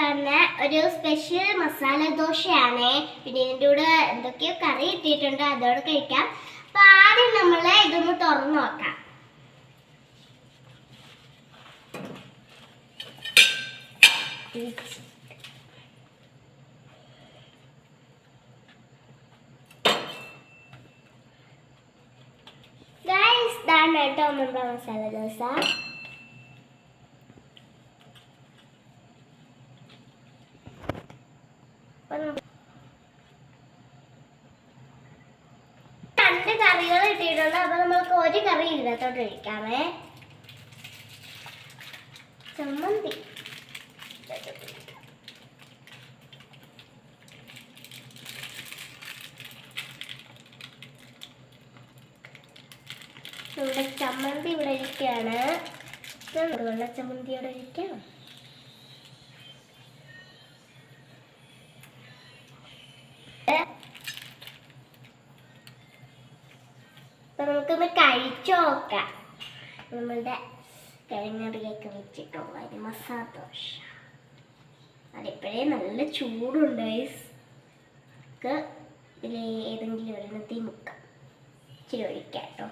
തന്നെ ഒരു സ്പെഷ്യൽ മസാല ദോശയാണ്. പിന്നെ ഇതിൻ്റെ കൂടെ എന്തൊക്കെയോ കറി ഇട്ടിട്ടുണ്ട്, അതോടെ കഴിക്കാം. അപ്പൊ ആദ്യം നമ്മൾ ഇതൊന്ന് തുറന്നു നോക്കാം. ഇതാണ് കേട്ടോ നമ്മുടെ മസാല ദോശ. രണ്ട് കറികൾ ഇട്ടിട്ടുണ്ട്. അപ്പൊ നമ്മൾക്ക് ഒരു കറി ഇതിനകത്തോട്ട് കഴിക്കാമേ. ചമ്മന്തി നമ്മുടെ ചമ്മന്തി ഇവിടെ ഇരിക്കുകയാണ്. വെള്ള ചമ്മന്തി ഇവിടെ ഇരിക്കാം. അപ്പൊ നമുക്കൊന്ന് കഴിച്ചു നോക്കാം. നമ്മളുടെ കിഴങ്ങറിയൊക്കെ വെച്ചിട്ടുള്ള ഒരു മസാല ദോശ. അതിപ്പോഴേ നല്ല ചൂടുണ്ട്. ഇതിൽ ഏതെങ്കിലും ഒരെണ്ണത്തിൽ മുക്കാം. ഇച്ചിരി ഒഴിക്കാം കേട്ടോ.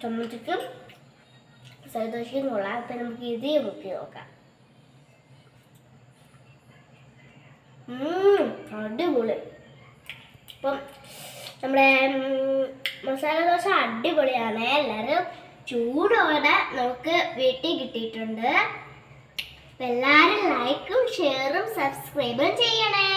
ചമ്മന്തിക്കും മസാല ദോശയും കൊള്ളാം. അപ്പം നമുക്ക് ഇത് മുക്കി നോക്കാം. അടിപൊളി. അപ്പം നമ്മുടെ മസാല ദോശ അടിപൊളിയാണ്. എല്ലാവരും ചൂടോടെ നമുക്ക് വീട്ടിൽ കിട്ടിയിട്ടുണ്ട്. അപ്പം എല്ലാവരും ലൈക്കും ഷെയറും സബ്സ്ക്രൈബും ചെയ്യണേ.